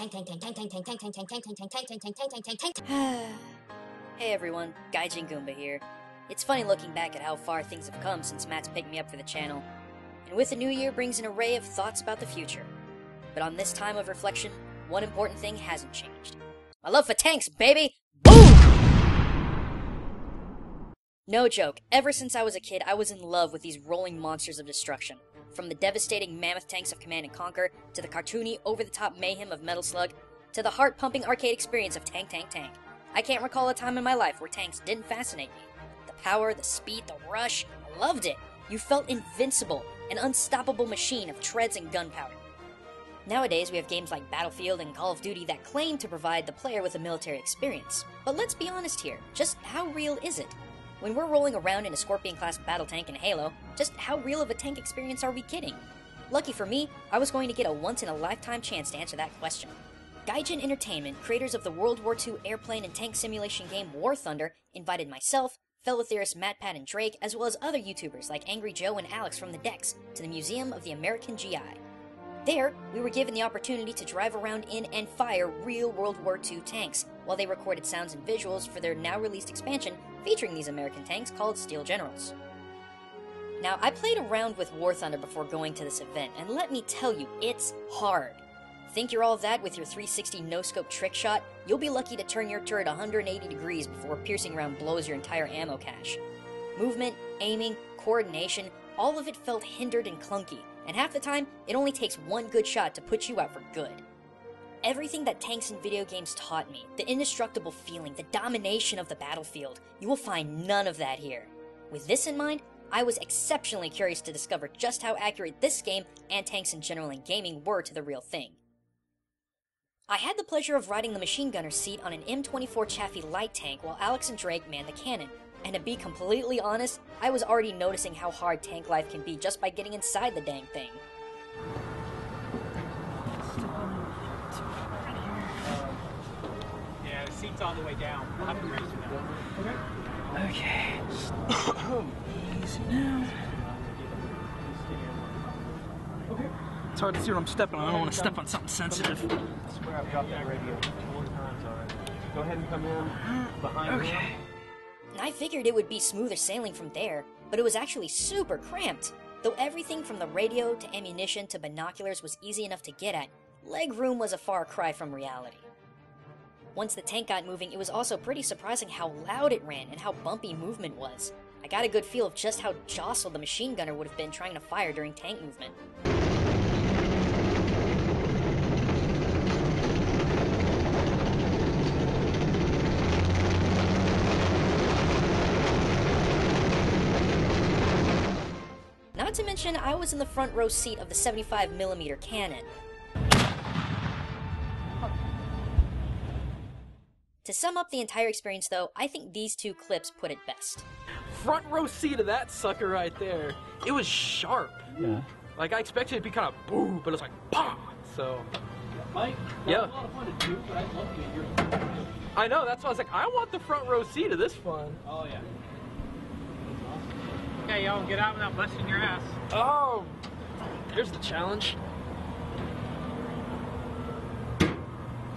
Hey everyone, Gaijin Goombah here. It's funny looking back at how far things have come since Matt's picked me up for the channel. And with the new year brings an array of thoughts about the future. But on this time of reflection, one important thing hasn't changed. My love for tanks, baby! Boom! No joke, ever since I was a kid, I was in love with these rolling monsters of destruction. From the devastating mammoth tanks of Command & Conquer, to the cartoony, over-the-top mayhem of Metal Slug, to the heart-pumping arcade experience of Tank Tank Tank. I can't recall a time in my life where tanks didn't fascinate me. The power, the speed, the rush, I loved it. You felt invincible, an unstoppable machine of treads and gunpowder. Nowadays, we have games like Battlefield and Call of Duty that claim to provide the player with a military experience. But let's be honest here, just how real is it? When we're rolling around in a Scorpion-class battle tank in Halo, just how real of a tank experience are we getting? Lucky for me, I was going to get a once-in-a-lifetime chance to answer that question. Gaijin Entertainment, creators of the World War II airplane and tank simulation game War Thunder, invited myself, fellow theorists Matt, Pat, and Drake, as well as other YouTubers like Angry Joe and Alex from the Decks, to the Museum of the American GI. There, we were given the opportunity to drive around in and fire real World War II tanks, while they recorded sounds and visuals for their now-released expansion featuring these American tanks called Steel Generals. Now, I played around with War Thunder before going to this event, and let me tell you, it's hard. Think you're all that with your 360 no-scope trick shot? You'll be lucky to turn your turret 180 degrees before a piercing round blows your entire ammo cache. Movement, aiming, coordination, all of it felt hindered and clunky, and half the time, it only takes one good shot to put you out for good. Everything that tanks in video games taught me, the indestructible feeling, the domination of the battlefield, you will find none of that here. With this in mind, I was exceptionally curious to discover just how accurate this game, and tanks in general in gaming, were to the real thing. I had the pleasure of riding the machine gunner's seat on an M24 Chaffee light tank while Alex and Drake manned the cannon. And to be completely honest, I was already noticing how hard tank life can be just by getting inside the dang thing. Yeah, the seat's on the way down. We'll have to raise it now. Okay. Easy now. Okay. It's hard to see what I'm stepping on. I don't want to step on something sensitive. I swear I've dropped that radio 4 times already. Go ahead and come in behind me. Okay. I figured it would be smoother sailing from there, but it was actually super cramped. Though everything from the radio to ammunition to binoculars was easy enough to get at, leg room was a far cry from reality. Once the tank got moving, it was also pretty surprising how loud it ran and how bumpy movement was. I got a good feel of just how jostled the machine gunner would have been trying to fire during tank movement. Not to mention, I was in the front row seat of the 75mm cannon. To sum up the entire experience though, I think these two clips put it best. Front row seat of that sucker right there. It was sharp. Yeah. Like, I expected it to be kind of boom, but it's like, bah! So, Mike, yeah. that was a lot of fun to do, but I'd love to get your... I know, that's why I was like, I want the front row seat of this fun. Oh, yeah. Okay, y'all, get out without busting your ass. Oh, here's the challenge.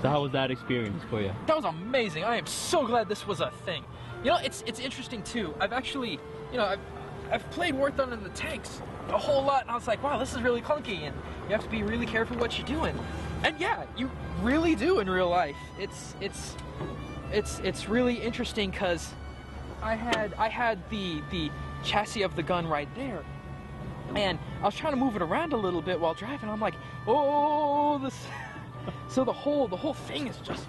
So how was that experience for you? That was amazing. I am so glad this was a thing. You know, it's interesting too. I've actually, you know, I've played War Thunder in the tanks a whole lot, and I was like, wow, this is really clunky, and you have to be really careful what you're doing. And yeah, you really do in real life. It's really interesting because I had the chassis of the gun right there, and I was trying to move it around a little bit while driving. I'm like, oh, this. So the whole thing is just,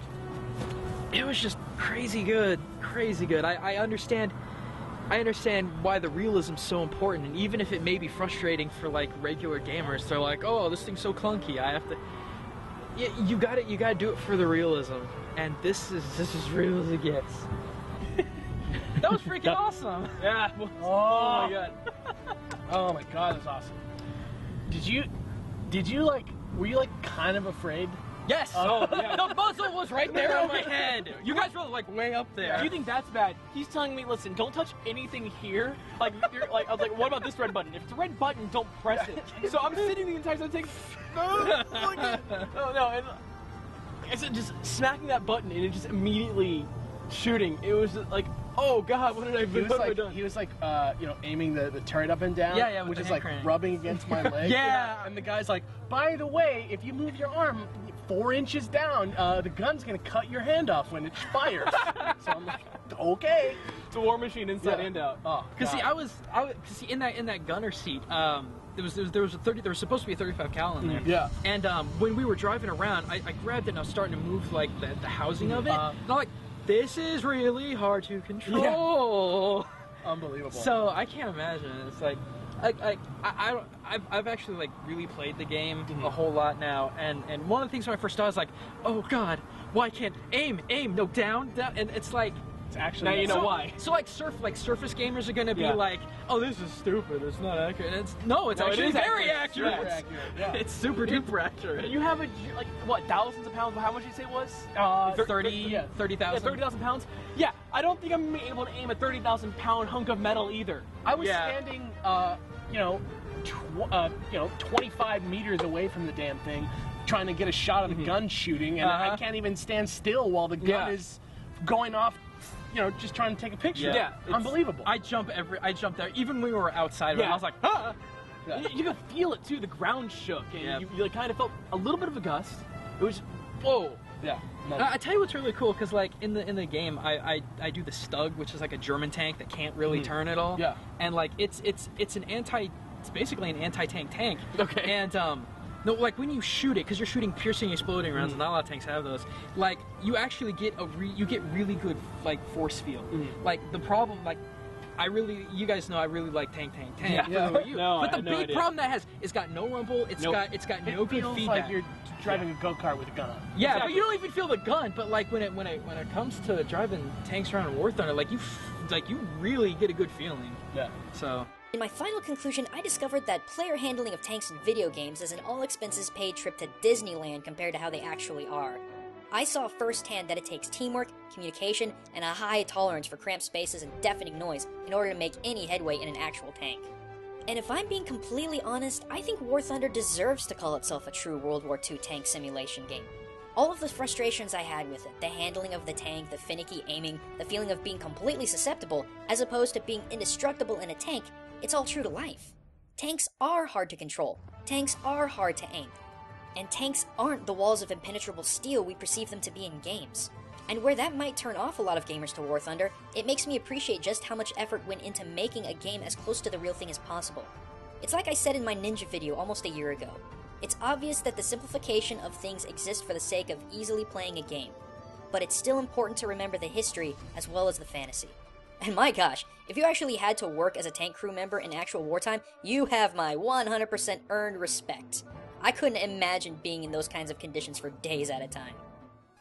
it was just crazy good, crazy good. I understand why the realism's so important, and even if it may be frustrating for like regular gamers, they're like, oh, this thing's so clunky, I have to. Yeah, you gotta do it for the realism, and this is as real as it gets. That was freaking awesome. Yeah. Oh my god. Oh my god, that's awesome. Did you like, were you like kind of afraid? Yes! Oh, yeah. The muzzle was right there on my head! You guys were like way up there. Do you think that's bad? He's telling me, listen, don't touch anything here. Like, I was like, what about this red button? If it's a red button, don't press it. So I'm sitting the entire time saying, no, and I said, just smacking that button and it just immediately shooting. It was like, oh god, what have I done? He was like, aiming the turret up and down. Yeah, with which the is hand like crank. rubbing against my leg. Yeah. And the guy's like, by the way, if you move your arm 4 inches down, the gun's gonna cut your hand off when it fires. So I'm like, okay. It's a war machine inside and out. Oh, Because see, in that gunner seat, there was supposed to be a 35 cal in there. Yeah. And when we were driving around, I grabbed it and I was starting to move like the housing of it. And I'm like, this is really hard to control. Yeah. Unbelievable. So I can't imagine. It's like, I've actually like really played the game a whole lot now, and one of the things when I first started, I was like, oh god, why can't aim, no, down, and it's like. It's actually now you know why. So surface gamers are gonna be like, oh, this is stupid. It's not accurate. It's actually it is very accurate. Super accurate. Yeah. It's super duper accurate. You have what, thousands of pounds? How much did you say it was? 30,000. Yeah, 30,000 pounds. Yeah, I don't think I'm able to aim a 30,000 pound hunk of metal either. I was standing, 25 meters away from the damn thing, trying to get a shot of the gun shooting, and I can't even stand still while the gun is going off. Just trying to take a picture. Yeah, unbelievable. I jumped there. Even when we were outside of it, I was like, ah! Yeah. You could feel it too. The ground shook, and you kind of felt a little bit of a gust. It was, whoa. Yeah. I tell you what's really cool, because like in the game, I do the Stug, which is like a German tank that can't really turn at all. Yeah. And like it's basically an anti-tank tank. Okay. And no, like when you shoot it, because you're shooting piercing, exploding rounds, and not a lot of tanks have those. Like you actually get really good like force field. Like the problem, like you guys know I really like tank. Yeah. But the big problem that has, it's got no rumble. It's got no good feels feedback. like you're driving a go-kart with a gun on. Yeah, Exactly. but you don't even feel the gun. But like when it comes to driving tanks around War Thunder, like you really get a good feeling. Yeah. So. In my final conclusion, I discovered that player handling of tanks in video games is an all-expenses-paid trip to Disneyland compared to how they actually are. I saw firsthand that it takes teamwork, communication, and a high tolerance for cramped spaces and deafening noise in order to make any headway in an actual tank. And if I'm being completely honest, I think War Thunder deserves to call itself a true World War II tank simulation game. All of the frustrations I had with it, the handling of the tank, the finicky aiming, the feeling of being completely susceptible, as opposed to being indestructible in a tank, it's all true to life. Tanks are hard to control. Tanks are hard to aim. And tanks aren't the walls of impenetrable steel we perceive them to be in games. And where that might turn off a lot of gamers to War Thunder, it makes me appreciate just how much effort went into making a game as close to the real thing as possible. It's like I said in my Ninja video almost a year ago. It's obvious that the simplification of things exists for the sake of easily playing a game. But it's still important to remember the history as well as the fantasy. And my gosh, if you actually had to work as a tank crew member in actual wartime, you have my 100% earned respect. I couldn't imagine being in those kinds of conditions for days at a time.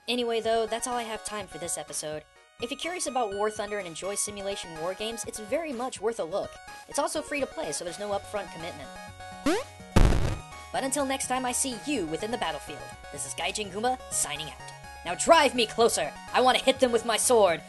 Anyway though, that's all I have time for this episode. If you're curious about War Thunder and enjoy simulation war games, it's very much worth a look. It's also free to play, so there's no upfront commitment. But until next time I see you within the battlefield, this is Gaijin Goombah signing out. Now drive me closer! I want to hit them with my sword!